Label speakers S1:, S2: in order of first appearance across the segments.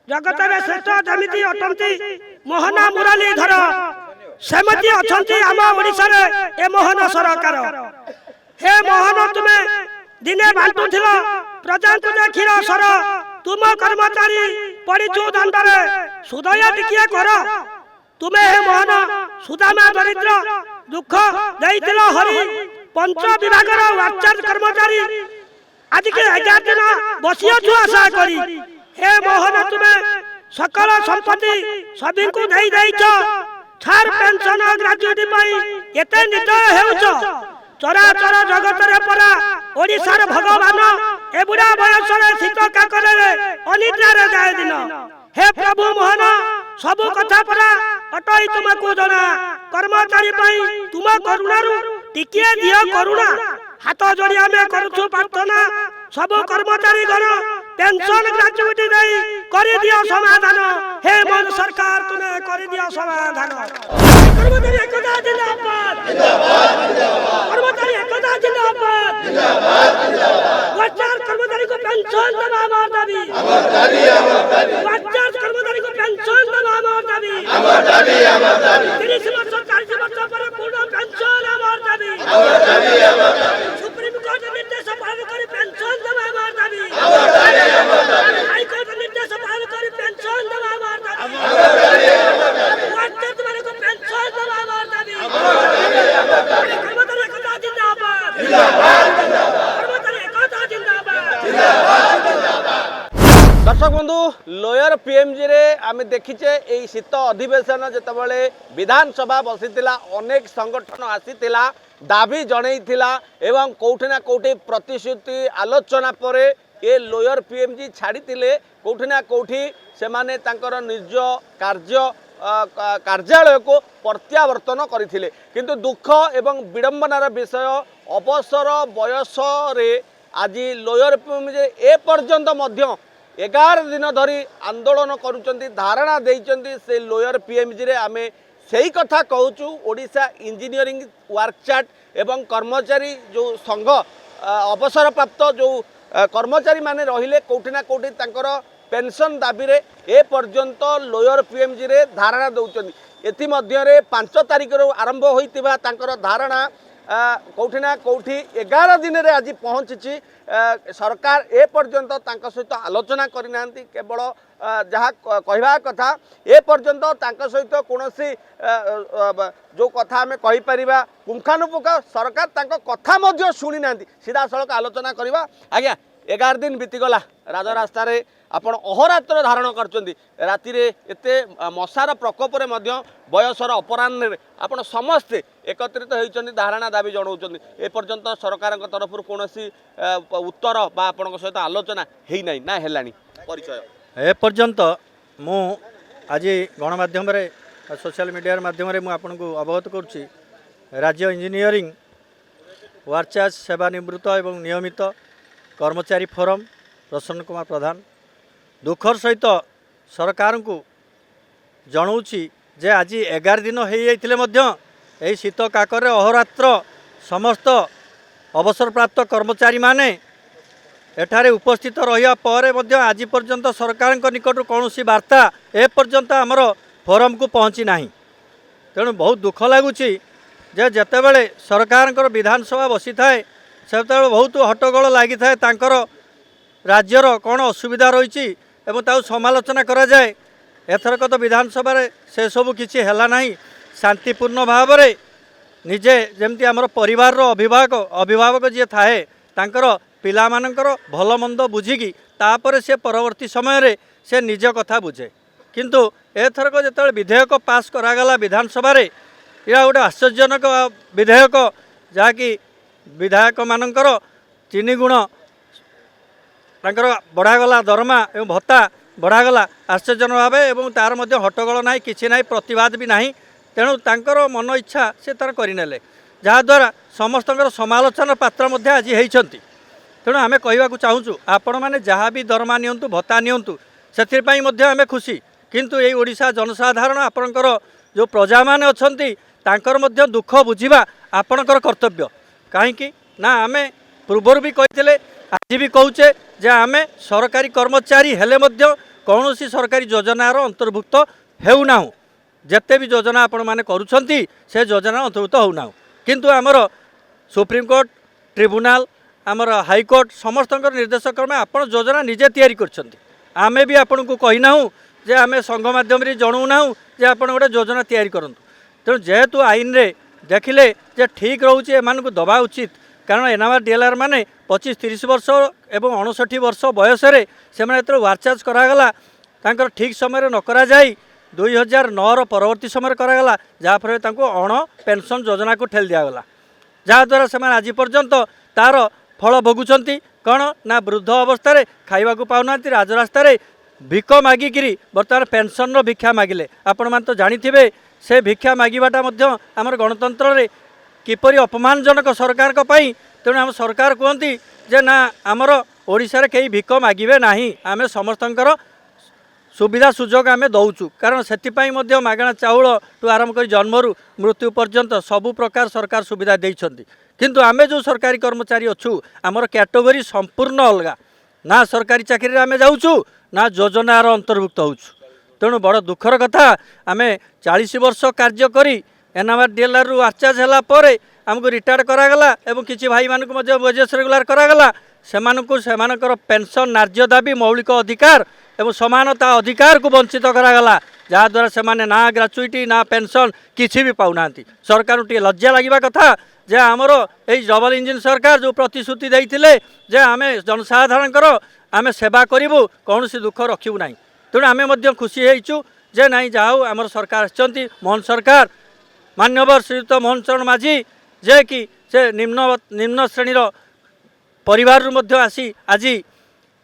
S1: जगत में श्रेष्ठ जमिति अटंती मोहन मुरलीधर सेमती अछंती आम ओडिशा रे ए मोहन सरकार। हे मोहन तुमे दिने बांटुथिल प्रजा को क्षीर सर तुम कर्मचारी पड़ीचु दंडरे सुदय टिकिए कर। तुमे हे मोहन सुदामा दरिद्र दुख देइथिल हरि पंच विभाग वाचार्ज कर्मचारी आज के 11 दिन बसियछु आशा करी। हे मोहन तुमे सकल संपत्ति सभी को देई देइछ छार पेंशन ग्रेजुएटी पाई एते निर्दय हेउछ। चराचर जगत रे परा ओडिशार भगवान ए बुढ़ा बयस रे शीत काकरे अनिद्रा रे जाय दिन। हे प्रभु मोहन सब कथा परा अटई तुमको जना कर्मचारी पाई तुम करुणारु टिकिए दियो करुणा। हाथ जोड़ी आमे करूछु प्रार्थना सब कर्मचारी गण पेंशन ग्रेजुएटी दे करि दियो समाधान। हे मोहन सरकार तुमे करि दियो समाधान। कर्मचारी एकता जिंदाबाद जिंदाबाद जिंदाबाद। कर्मचारी एकता जिंदाबाद जिंदाबाद जिंदाबाद। वाचार्ज कर्मचारी को पेंशन देना हमार दाबी हमार दाबी हमार दाबी। वाचार्ज कर्मचारी को पेंशन देना हमार दाबी हमार दाबी हमार दाबी। 30 वर्ष 40 वर्ष पर पूर्ण पेंशन हमार दाबी हमार दाबी हमार दाबी। सुप्रीम कोर्ट निर्देश पालन करी पेंशन देना हमार दाबी हमार दाबी हमार दाबी। हाई कोर्ट निर्देश पालन करी पेंशन देना हमार दाबी हमार दाबी हमार दाबी। वाचार्ज वाले को पेंशन देना हमार दाबी हमार दाबी हमार दाबी। कर्मचारी एकता जिंदाबाद जिंदाबाद जिंदाबाद। कर्मचारी एकता जिंदाबाद जिंदाबाद जिंदाबाद।
S2: दर्शक बंधु लोयर पीएमजी रे आम देखीचे यही शीत अधिवेशन जितेबाला विधानसभा बसीला अनेक संगठन आसीला दाबी जनईला एवं कौटि ना कौटि प्रतिश्रुति आलोचना पर ये लोयर पीएमजी छाड़ी कौटि ना कौटि से माने तांकर निज कार्यालय को प्रत्यावर्तन करथिले। किंतु दुख एवं विडंबनार विषय अवसर बयस रे आज लोयर पीएमजी ए पर्यंत मध्य 11 दिन धरी आंदोलन करुचंती धारणा देइचंती से लोयर पीएमजी रे आमे सही कथा कहूचु। ओडिशा इंजीनियरिंग वर्कचार्ट एवं कर्मचारी जो संघ अवसर प्राप्त जो कर्मचारी माने रहिले कौटि ना कौटि तांकर पेंशन दाबी रे ए पर्यंत लोयर पीएमजी रे धारणा दउचंती। एथि मध्य रे 5 तारिख रो आरंभ होइतिबा तांकर धारणा कौटि ना कौटि 11 दिन रे आज पहुंची। सरकार ए पर्यंत तांका सहित आलोचना करना केवल जहाँ कहवा कथा ए पर्यंत तांका सहित कोनोसी जो कथा आम कहीपर पुंखानुपुंख सरकार तांका कथा मध्य शुणी ना सीधा सड़क आलोचना करवा। आज्ञा 11 दिन बीतीगला राजरास्ता रे आपण अहोरात्र धारण करचंदी राति रे एते मशार प्रकोप रे मध्य बयसर अपराह्न आपण समस्ते एकत्रित होइचंदी धारणा दाबी जणाउचंदी। ए पर्यंत सरकार तरफ कोनोसी उत्तर बा आपण सहित आलोचना हेई नै ना हेलानी परिचय
S3: ए पर्यंत मु आज गणमाध्यम रे सोशल मीडिया माध्यम रे मु आपण को अवगत करूची। राज्य इंजीनियरिंग वर्कचार्ज सेवानिवृत्त एवं नियमित कर्मचारी फोरम प्रसन्न कुमार प्रधान दुखर सहित सरकार को जनाऊँगी जे आज 11 दिन हो जाते शीत काकर अहोरात्र समस्त अवसर प्राप्त कर्मचारी माने एठारे उपस्थित रहिया पर आज पर्यंत सरकार निकट कौन वार्ता ए पर्यंत आमर फोरम को पहुँची ना। तेणु बहुत दुख लगुच जेतेबेले सरकार विधानसभा बसी थाए से बहुत हट्टगोल लगी थाए तांकर राज्यर कौन असुविधा रही समालोचना करा जाए। एथरक तो विधानसभा से सबू किसी है ना शांतिपूर्ण भाव में निजे जमती आमर परिवार अभिभावक जी थाए तांकर पिला मानकर भल मंद बुझिकी तापर से परवर्ती समय रे से निज कथा बुझे। किंतु एथरक जो विधेयक पास करागला विधानसभा रे या गोटे आश्चर्यजनक विधेयक जहाँकि विधायक मानकर 3 गुण बढ़ागला दरमा एवं भत्ता बढ़ागला आश्चर्यजनक भाव एवं तार मध्य हट्टगोल ना कि ना प्रतिवाद भी ना। तेणु तांकर मन इच्छा से तार करने जहाद्वारा समस्त समालोचना पात्र आज होती। तेणु आम कहवाक चाहूँ आपण मैंने जहाँ भी दरमा नियंतु भत्ता नियंतु से आम खुशी। किंतु ये ओडिशा जनसाधारण आपणकर जो प्रजा मैंने अच्छी तांकर मध्य दुख बुझा आपणकर कर्तव्य। कहीं ना आम पूर्वर भी कहते आज भी कहचे जे आम सरकारी कर्मचारी हेले मध्य कौन सरकारी योजनार अंतर्भुक्त होना जिते भी योजना आपण मैंने करुँच से योजना अंतर्भुक्त होना किंतु आमर सुप्रीमकोर्ट ट्रिब्यूनाल आमर हाईकोर्ट समस्त निर्देश क्रमे आप योजना निजे तैयारी करमें भी आपन को कहीना जे आम संघ मध्यम जनाऊना जे आप गोटे योजना तैयारी करूँ तेणु जेहेतु आईन रे देखिले जे ठीक रोचे एम को दबा उचित कारण एनआरआर डीएलआर माने 25-30 वर्ष एवं 59 वर्ष बयस से वार्चार्ज करागला तांकर ठीक समय न करा जाई 2009 परवर्ती समय करागला जहाँफल अण पेंशन योजना को ठेल दिगला जहाँद्वारा से आज पर्यंत तार फल भोगुंट कौन ना वृद्ध अवस्था खाइबा पाऊना राजरास्त भिक मागिकी बर्तमान पेंशन भिक्षा मागिले आपण मैंने तो जानी से भिक्षा मागवाटा आमर गणतंत्र रे किपरि अपमानजनक सरकार तेणु आम सरकार कहती जे ना आमर ओडिशा कई भिक मागे ना आम समस्तंकर सुविधा सुजोग आम दौचु कारण से मागणा चाउल टू आरंभ कर जन्मरू मृत्यु पर्यंत सबु प्रकार सरकार सुविधा देइछन्ति किंतु आम जो सरकारी कर्मचारी अच्छु आमर कैटेगरी संपूर्ण अलग ना सरकारी चाकरी आम जाऊँ ना योजनार अंतर्भुक्त होचु तेणु बड़ दुखर कथा आम 40 वर्ष कार्य करी एनआरआर डीएलआर रु आचार्ज है आमको रिटायर्ड करागला एवं किसी भाई मानक वेजेस रेगुलार करागला सेमानकर पेंशन नार्य दाबी मौलिक अधिकार एवं समानता अधिकार को वंचित करागला जहाँद्वारा से ना ग्राचुईटी ना पेंशन किसी भी पाऊना सरकार टे लज्जा लगे कथा जे आमर यही डबल इंजिन सरकार जो प्रतिश्रुति देते जे आम जनसाधारण आम सेवा करूँ कौन दुख रखू ना तेणु आम खुशी होइचु जे नाई जाऊ आमर सरकार आछंती मोहन सरकार मान्यवर श्रीयुक्त मोहन चरण माझी जे कि से निम्न श्रेणीर परिवार आसी आज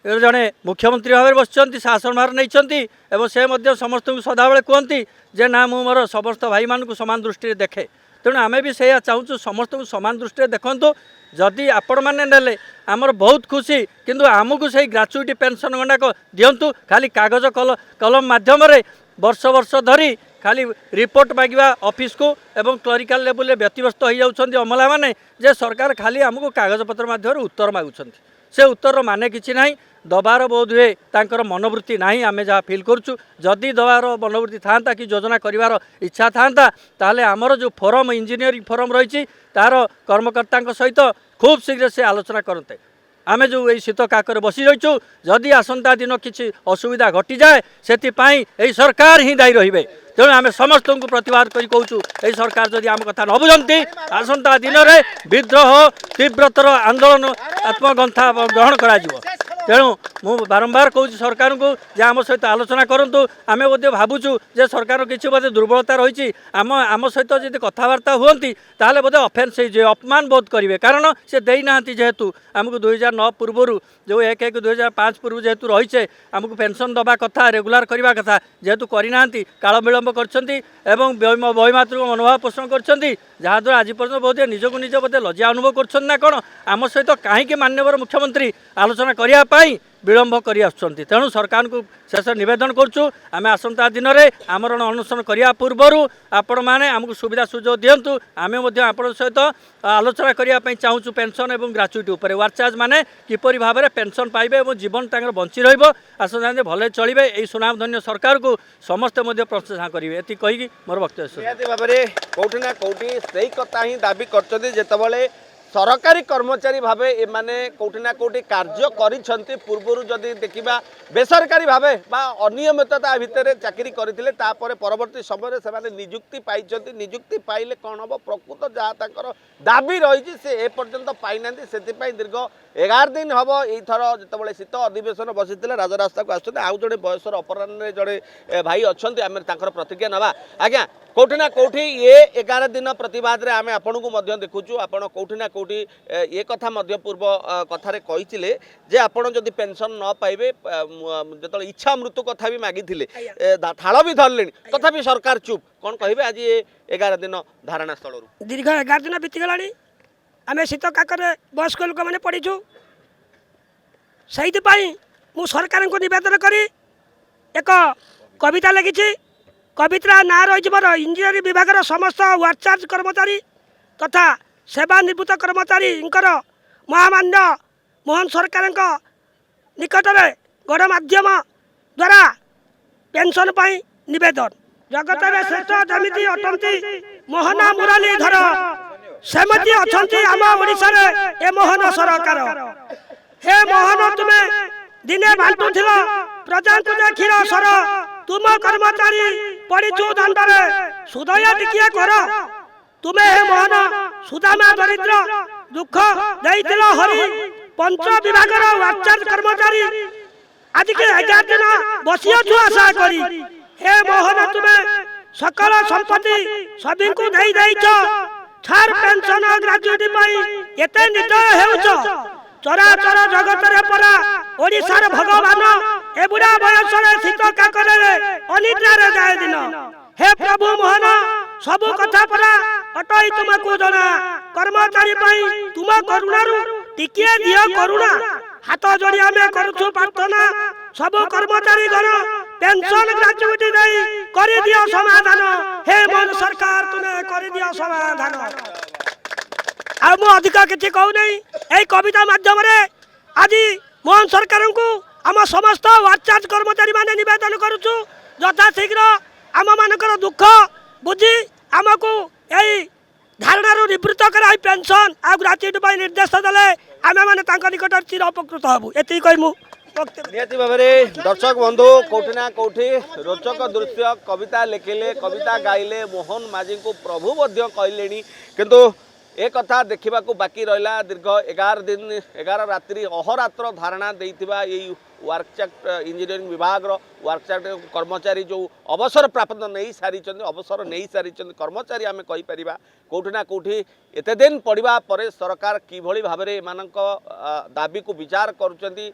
S3: जड़े मुख्यमंत्री भाव में बसचंती शासन भार नहीं एवं से समस्त को सदाबले कहती जे ना मु मोर समस्त भाई मान को समान दृष्टि देखे तेणु आम भी से चाहूँ समस्त को समान दृष्टि देखु जदि आपण मैंने नेले आमर बहुत खुशी किंतु आमको से ग्राचुईटी पेंशन गंडाक दिंतु खाली कागज कलम माध्यम वर्ष वर्ष धरी खाली रिपोर्ट मागिबा ऑफिस को एवं क्लरिकल लेवल में व्यतिव्यस्त हो जाउछन्ती अमला माने जे सरकार खाली आमको कागजपत्र माध्यम उत्तर मागुछन्ती से उत्तर माने किछि नाही दबार बोध हुए तांकर मनोवृत्ति नाही आमे जहाँ फिल करूँ जदि दबार मनोवृत्ति था कि योजना करिवार इच्छा था ताले आमर जो फोरम इंजीनियरिंग फोरम रही तार कर्मकर्ता सहित खूब शीघ्र से आलोचना करते आमे जो यही शीत काकर बसी रहीचु जदि आसंता दिन किसी असुविधा घटी जाए से यही सरकार ही दायी रहिबे तेणु आम समस्त को प्रतिवाद करी कहूँ यही सरकार जदि आम कथा न बुझंती आसंता दिन में विद्रोह तीव्रतर आंदोलन आत्मगंथा ग्रहण करा तेणु मु बारंबार कहूँ सरकार को जे आम सहित आलोचना करूँ आम बोधे भावुँ जे सरकार किसी बोधे दुर्बलता रही आम सहित जब कथबार्ता हुंती ताले बोधे अफेन्स हो अपमान बोध करेंगे कारण से देना जेहेतु आमको 2009 पूर्व जो 1/1/2005 पूर्व जेहेतु रहीचे आमको पेंशन दबा कथा रेगुलार करने कथा जेहेतु करना काल विलंब करमातृक मनोभाव पोषण कर जहाँद्वारा आज पर्यटन बोधे निजक निज बोधे लज्जा अनुभव कर कौन आम सहित कहीं मान्यवर मुख्यमंत्री आलोचना करने विलंब कर तेणु सरकार को शेष नवेदन करुँ आम आसंता दिन में आमरण अनशन करने पूर्वर आपण मैंने आमको सुविधा सुजोग दिंतु आम आपण सहित आलोचना करने चाहूँ पेंशन और ग्राचुईटी उपर वार्चार्ज मैंने किपरि भाव में पेंशन पाइबे और जीवन तक बंची रसंता भले चलिए यही सुनामधन्य सरकार को समस्ते प्रशंसा करेंगे ये कहीकि मोर वक्तव्य
S2: भाव में कौटी ना कौटी से कथा ही दाबी करते सरकारी कर्मचारी भावे एमाने कौटी ना कौटी कार्य करिसेंती पूर्वरु जदि देखिबा बेसरकारी भावे बा अनियमितता भितर चाकरी करथिले तापर परवर्ती समय से माने नियुक्ति पाइछंती नियुक्ति पाइले कोन हबो प्रकृत जहाँ तांकर दाबी रही से ए पर्यंत पाइनांती सेतिपई दीर्घ 11 दिन हम यथर जिते शीत अधिवेशन बसी राजरास्ता को आसुच्चे आउ जड़े बयसर अपराह जड़े भाई अच्छा आम प्रतिज्ञा नवा आज्ञा कौटी ना कौटी ये 11 दिन प्रतिवाद आम आपण को देखुचु आपण कौटी ना कौटी ये कथा पूर्व कथार कही जे आपण जदि पेंशन न पाइबे जो इच्छा मृत्यु कथा भी मागिले थाल भी धरले तथापि सरकार चुप कौन कहे आज ये 11 दिन धारणा स्थल
S1: दीर्घ 11 दिन बीतीगला आम शीत काकर वयस्क लोक मैंने पढ़ीचु से मु सरकार को नवेदन करी एक कविता लिखी कविता ना रही मोर इंजीनियरिंग विभाग समस्त वार्चार्ज कर्मचारी तथा सेवानिवृत्त कर्मचारी महामान्य मोहन सरकार निकट में गणमाध्यम द्वारा पेंशन पाई निवेदन जगत में श्रेष्ठ जमिति अटंती मोहना मुरलीधर सेमती अछंती आम ओडिशा रे ए मोहन सरकार हे मोहन तुमे दिने बांटुथिल प्रजा को क्षीर सर तुम कर्मचारी पड़ीचु दंडरे सुदय टिकिए कर तुमे हे मोहन सुदामा दरिद्र दुख देइतिल हरि पंच विभाग वार्चार्ज कर्मचारी आज के 11 दिन बसिया छु आशा करी हे मोहन तुमे सकल संपत्ति सभी को देई देइछ छार पेंशन ग्रेजुएटी पाई एते निर्दय हेउछ चराचर जगत रे परा ओडिसा रे भगवान ए बुढ़ा बयस रे शीत काकरे अनिद्रा रे जाय दिन हे प्रभु मोहन सब कथा परा अटई तुमको जना कर्मचारी पाई तुम करुणारु टिकिए दियो करुणा हाथ जोड़ी आमे करूछु प्रार्थना सब कर्मचारी गण पेंशन ग्रेजुएटी देई करि दियो समाधान हे मोहन सरकार तुमे करि दियो समाधान आ मु अधिक किछि कहू नहीं एई कविता माध्यम रे आज मोहन सरकार को आम समस्त वार्चार्ज कर्मचारी माने निवेदन करूछु यथा शीघ्र आम मानकर दुख बुझी आमको यही धारणा निवृत्त कराई पेंशन आ ग्रेजुएटी निर्देश देले आमे माने तांका निकट चिर उपकृत हबु एति कहि मु
S2: निहाती भाव में दर्शक बंधु कौटी ना कौटी रोचक दृश्य कविता लिखिले कविता गाइले मोहन माझी को प्रभु कहले किंतु ए कथा देखा बाकी रहा दीर्घ 11 दिन 11 रात्रि अहोरात्र धारणा देइथिबा यही वर्कचाक्ट इंजीनियरिंग विभाग वर्कचाक्ट कर्मचारी जो अवसर प्राप्त नहीं सारी अवसर नहीं सारी कर्मचारी आम कहीपर कौटी ना कौटी एत दिन पड़ा पर सरकार किभली भाव में एम दाबी को विचार करुँच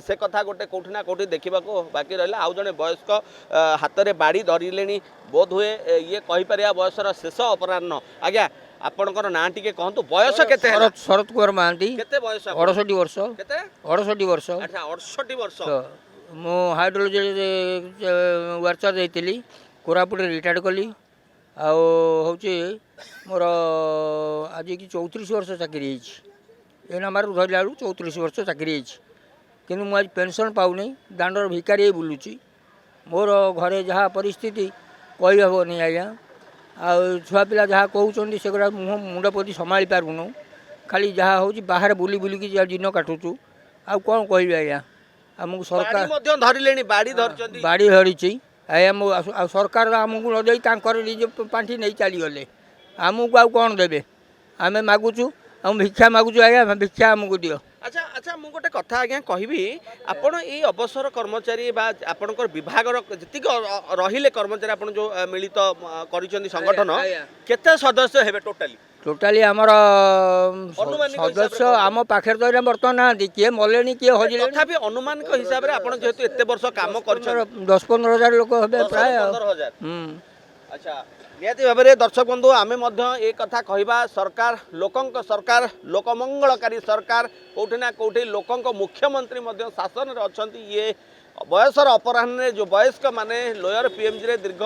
S2: से कथा गोटे कौटी ना कौटी देखा बाकी रहा आउ जड़े वयस्क हाथ में बाड़ी धरले बोध हुए ये कहीपर बयसर शेष अपराह्न आज्ञा आपणकर ना टी कहतु बयस के
S4: शरद कुमार महांती
S2: केते बयस
S4: 68 वर्ष
S2: केते
S4: 68 वर्ष
S2: अच्छा 68 वर्ष
S4: मु हाइड्रोलॉजी वर्चर देइतिली कोरापुट रिटायर्ड कली आ होची मोर आज की 34 वर्ष चाकरी होइछि ए नंबर धरला 34 वर्ष चाकरी होइछि किंतु मु आज पेंशन पाउनी दांडर भिकारी बुलुची मोर घरे जहाँ परिस्थिति कही हबो नहीं आज्ञा आ छुआ पिला जहाँ कहते से मुँह मुंड पोती संभाली पारूनु खाली जहाँ हूँ बाहर बुली बुलिकी दिन काटुचु आउ कौन कह आज्ञा आमको सरकार बाड़ी धरी आज्ञा सरकार आमको न दे निज पांठी नहीं चलीगले आमको आउ कौन देवे आम मागुचु आम भिक्षा मागुचु आज्ञा भिक्षा आमको दियो
S2: अच्छा अच्छा मु गोटे कथा आज्ञा कहबी आपण ए अवसर कर्मचारी बा आपणकर विभाग जति रहिले कर्मचारी आपण जो मिलित करिसंदी संगठन केते सदस्य हेबे टोटाली
S4: हमर सदस्य आम पाखे तो बर्तमान ना किए मलेनी किए हजिले
S2: तथापि अनुमानिक हिसाब रे आपण जेहेतु एते वर्ष काम करछन
S4: 10-15 हजार लोक हेबे प्राय
S2: 15,000 अच्छा निहाती भाव में दर्शक बंधु आमे ए कथा कहवा सरकार सरकार लोकमंगलकारी सरकार कौटी ना कौटी लोकंक मुख्यमंत्री शासन रे अछंती ये बयसर अपराह्न जो वयस्क माने लोयर पीएमजी रे दीर्घ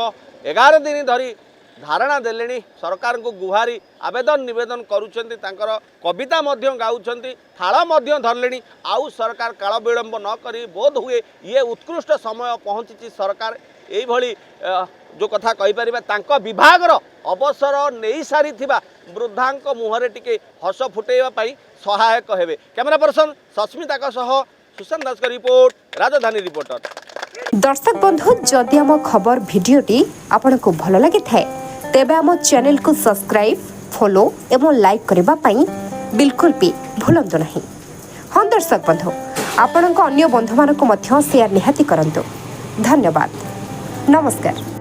S2: 11 दिन धरी धारणा देले सरकार को गुहारी आवेदन निवेदन करुछंती तांकर कविता गाउछंती थाल धरले आउ सरकार काल विलंब न करी बोध हुए ये उत्कृष्ट समय पहुंची सरकार यही भली जो कथा कहीपर विभाग अवसर नहीं सारी वृद्धांक मुहरे टिके हस फुटेवा सहायक हेबे। कैमरा पर्सन सस्मिता सुशांत दास का रिपोर्ट राजधानी रिपोर्टर।
S5: दर्शक बंधु जदि आम खबर भिडियोटी आपन को भल लगी थाए तेबे आम चैनल को सब्सक्राइब फॉलो एवं लाइक करबा पई बिल्कुल भी भूलंतु नहीं। हाँ दर्शक बंधु आपण अन्य बंधु मानक मध्य शेयर निहाती करंतु। धन्यवाद। नमस्कार।